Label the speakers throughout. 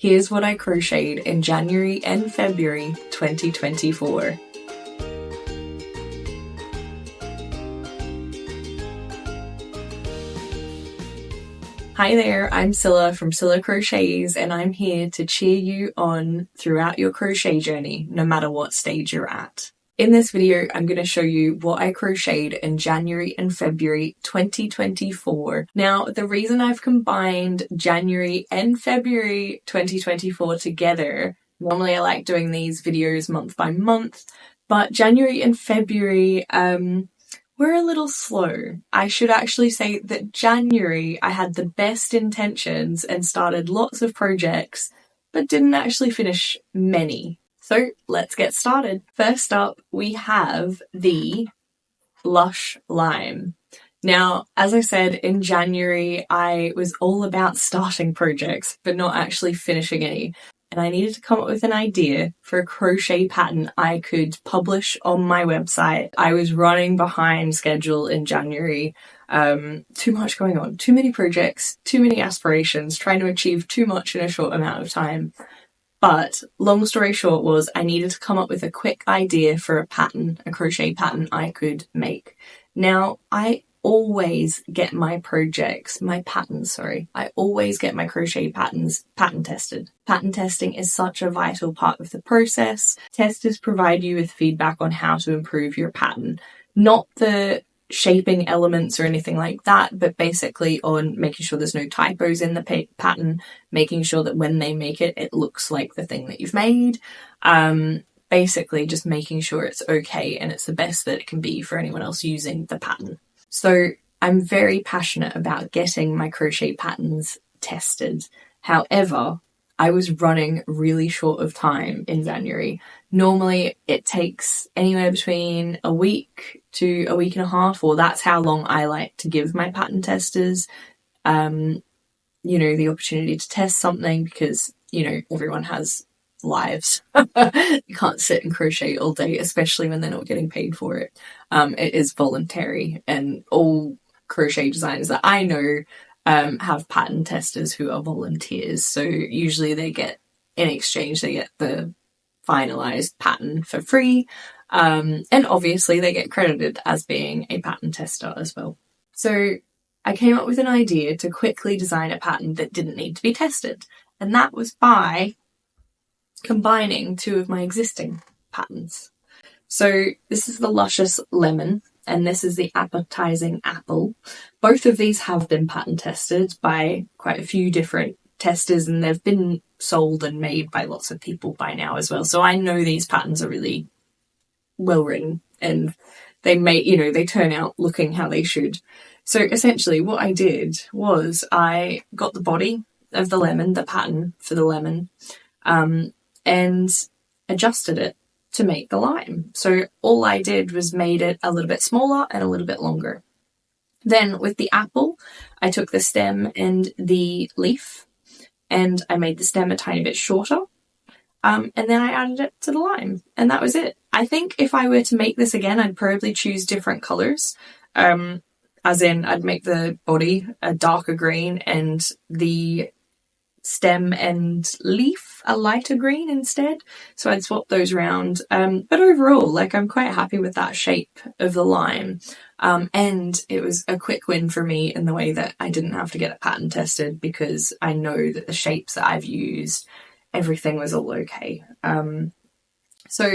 Speaker 1: Here's what I crocheted in January and February 2024. Hi there, I'm Cilla from Cilla Crochets, and I'm here to cheer you on throughout your crochet journey, no matter what stage you're at. In this video, I'm going to show you what I crocheted in January and February 2024. Now, the reason I've combined January and February 2024 together, normally I like doing these videos month by month, but January and February, we're a little slow. I should actually say that January I had the best intentions and started lots of projects, but didn't actually finish many. So let's get started. First up, we have the Lush Lime. Now, as I said, in January, I was all about starting projects, but not actually finishing any. And I needed to come up with an idea for a crochet pattern I could publish on my website. I was running behind schedule in January. Too much going on, too many projects, too many aspirations, trying to achieve too much in a short amount of time. But long story short was I needed to come up with a quick idea for a pattern, a crochet pattern I could make. Now, I always get my patterns, I always get my crochet patterns pattern tested. Pattern testing is such a vital part of the process. Testers provide you with feedback on how to improve your pattern, not the shaping elements or anything like that, but basically on making sure there's no typos in the pattern, making sure that when they make it, it looks like the thing that you've made. Basically just making sure it's okay and it's the best that it can be for anyone else using the pattern. So I'm very passionate about getting my crochet patterns tested. However, I was running really short of time in January. Normally it takes anywhere between a week to a week and a half, or that's how long I like to give my pattern testers, the opportunity to test something because, everyone has lives. You can't sit and crochet all day, especially when they're not getting paid for it. It is voluntary, and all crochet designers that I know have pattern testers who are volunteers. So usually in exchange they get the finalized pattern for free, and obviously they get credited as being a pattern tester as well. So I came up with an idea to quickly design a pattern that didn't need to be tested, and that was by combining two of my existing patterns. So this is the Luscious Lemon and this is the Appetizing Apple. Both of these have been pattern tested by quite a few different testers, and they've been sold and made by lots of people by now as well. So I know these patterns are really well written and they turn out looking how they should. So essentially what I did was I got the body of the lemon, the pattern for the lemon, and adjusted it to make the lime. So all I did was made it a little bit smaller and a little bit longer. Then with the apple, I took the stem and the leaf and I made the stem a tiny bit shorter. And then I added it to the lime, and that was it. I think if I were to make this again, I'd probably choose different colors. As in I'd make the body a darker green and the stem and leaf a lighter green instead, so I'd swap those around, but overall I'm quite happy with that shape of the lime, and it was a quick win for me in the way that I didn't have to get it pattern tested because I know that the shapes that I've used, everything was all okay. So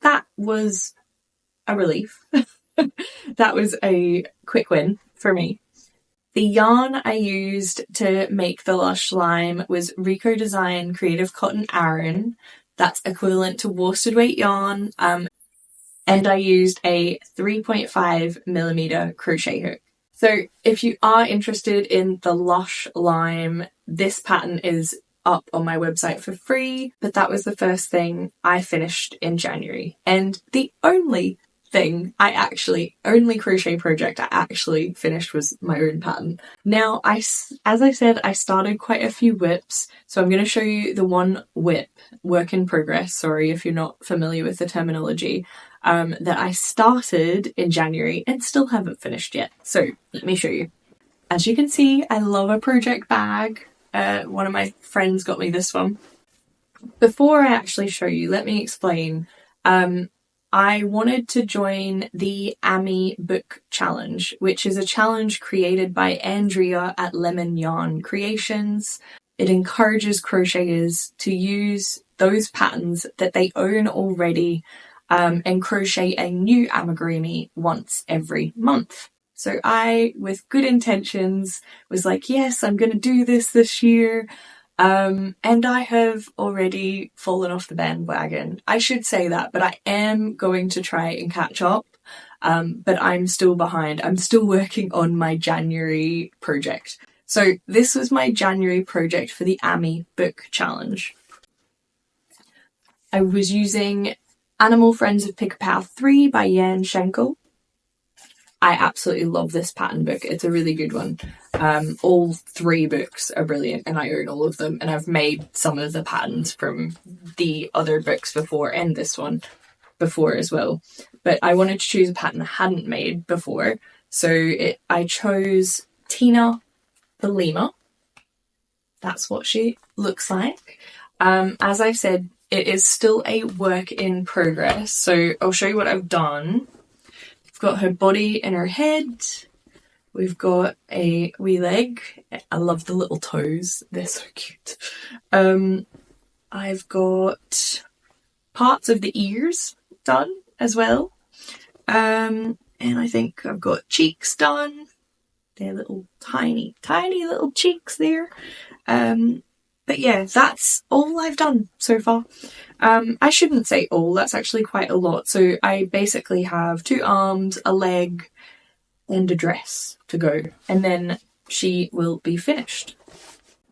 Speaker 1: that was a relief. That was a quick win for me. The yarn I used to make the Lush Lime was Rico Design Creative Cotton Aran. That's equivalent to worsted weight yarn. And I used a 3.5mm crochet hook. So if you are interested in the Lush Lime, this pattern is up on my website for free, but that was the first thing I finished in January. And the only crochet project I actually finished was my own pattern. Now, as I said, I started quite a few whips, so I'm going to show you the one whip, work in progress, sorry if you're not familiar with the terminology, that I started in January and still haven't finished yet. So let me show you. As you can see, I love a project bag. one of my friends got me this one. Before I actually show you, let me explain. I wanted to join the Ami Book Challenge, which is a challenge created by Andrea at Lemon Yarn Creations. It encourages crocheters to use those patterns that they own already and crochet a new amigurumi once every month. So I, with good intentions, was like, yes, I'm going to do this year. And I have already fallen off the bandwagon. I should say that, but I am going to try and catch up. But I'm still behind. I'm still working on my January project. So this was my January project for the Ami Book Challenge. I was using Animal Friends of Pick-a-Pow 3 by Jan Schenkel. I absolutely love this pattern book. It's a really good one. All 3 books are brilliant and I own all of them, and I've made some of the patterns from the other books before and this one before as well. But I wanted to choose a pattern I hadn't made before, so I chose Tina the Lemur. That's what she looks like. As I said, it is still a work in progress, so I'll show you what I've done. We've got her body and her head. We've got a wee leg. I love the little toes. They're so cute. I've got parts of the ears done as well. And I think I've got cheeks done. They're little tiny little cheeks there. But yeah, that's all I've done so far. I shouldn't say all, that's actually quite a lot. So I basically have 2 arms, a leg, and a dress to go. And then she will be finished.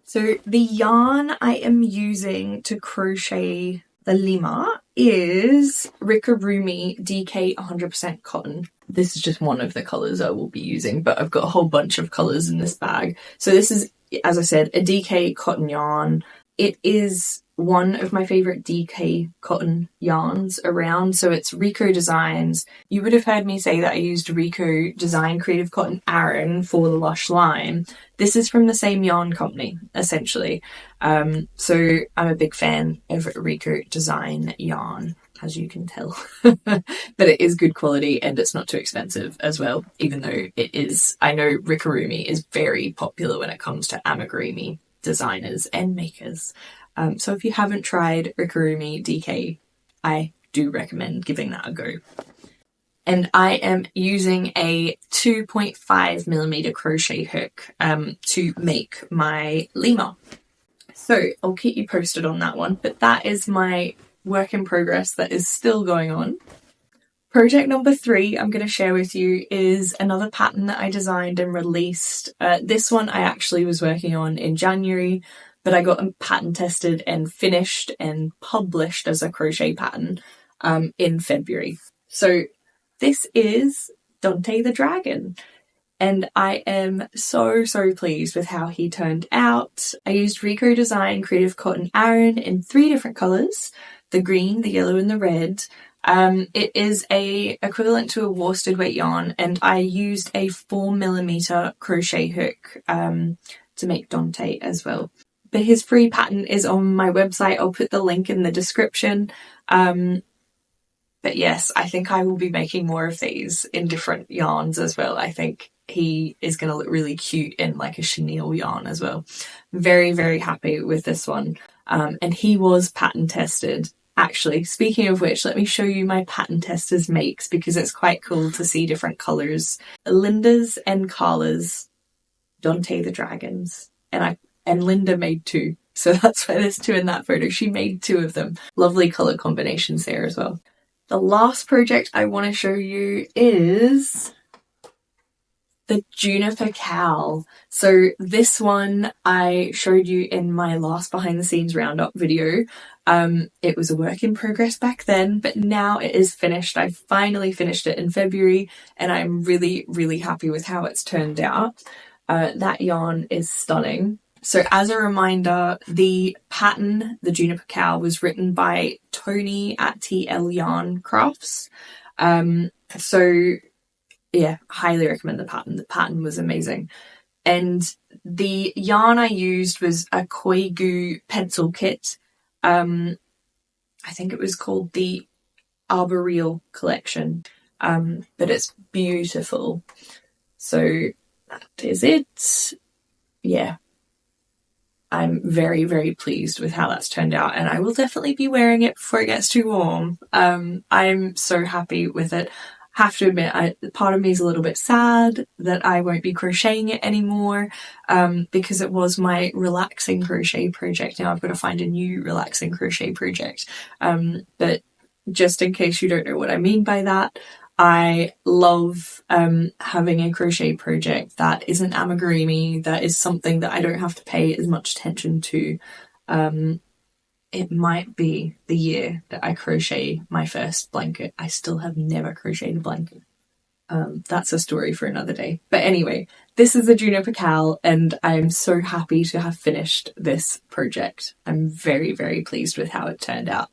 Speaker 1: So the yarn I am using to crochet the lemur is Rickarumi DK 100% cotton. This is just one of the colours I will be using, but I've got a whole bunch of colours in this bag. So this is, as I said, a DK cotton yarn. It is one of my favourite DK cotton yarns around. So it's Rico Designs. You would have heard me say that I used Rico Design Creative Cotton Aran for the Lush Lime. This is from the same yarn company, essentially. So I'm a big fan of Rico Design yarn, as you can tell. But it is good quality and it's not too expensive as well, even though it is, I know Rickarumi is very popular when it comes to amigurumi designers and makers. So if you haven't tried Rickarumi DK, I do recommend giving that a go. And I am using a 2.5mm crochet hook to make my lemur. So I'll keep you posted on that one, but that is my work in progress that is still going on. Project number 3 I'm going to share with you is another pattern that I designed and released. This one I actually was working on in January, but I got pattern tested and finished and published as a crochet pattern in February. So this is Dante the Dragon. And I am so pleased with how he turned out. I used Rico Design Creative Cotton Aran in 3 different colours, the green, the yellow and the red. It is equivalent to a worsted weight yarn, and I used a 4mm crochet hook to make Dante as well. But his free pattern is on my website. I'll put the link in the description. But yes, I think I will be making more of these in different yarns as well. I think he is going to look really cute in like a chenille yarn as well. Very happy with this one. And he was pattern tested. Actually, speaking of which, let me show you my pattern testers makes, because it's quite cool to see different colours. Linda's and Carla's Dante the Dragons. And Linda made 2. So that's why there's 2 in that photo. She made 2 of them. Lovely colour combinations there as well. The last project I want to show you is the Juniper Cowl. So this one I showed you in my last behind the scenes roundup video. It was a work in progress back then, but now it is finished. I finally finished it in February and I'm really happy with how it's turned out. That yarn is stunning. So as a reminder, the pattern, the Juniper Cowl, was written by Tony at TL Yarn Crafts. So yeah, highly recommend the pattern. The pattern was amazing. And the yarn I used was a Koigu pencil kit. I think it was called the Arboreal collection, but it's beautiful. So that is it. Yeah, I'm very, very pleased with how that's turned out, and I will definitely be wearing it before it gets too warm. I'm so happy with it. Have to admit, part of me is a little bit sad that I won't be crocheting it anymore, because it was my relaxing crochet project. Now I've got to find a new relaxing crochet project. But just in case you don't know what I mean by that, I love having a crochet project that isn't amigurumi, that is something that I don't have to pay as much attention to. It might be the year that I crochet my first blanket. I still have never crocheted a blanket. That's a story for another day. But anyway, this is the Juniper Cal, and I'm so happy to have finished this project. I'm very, very pleased with how it turned out.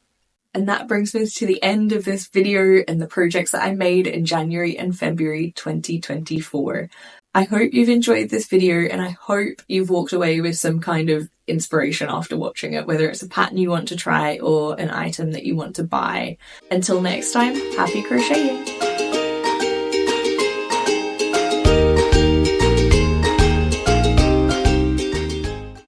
Speaker 1: And that brings me to the end of this video and the projects that I made in January and February 2024. I hope you've enjoyed this video, and I hope you've walked away with some kind of inspiration after watching it, whether it's a pattern you want to try or an item that you want to buy. Until next time, happy crocheting!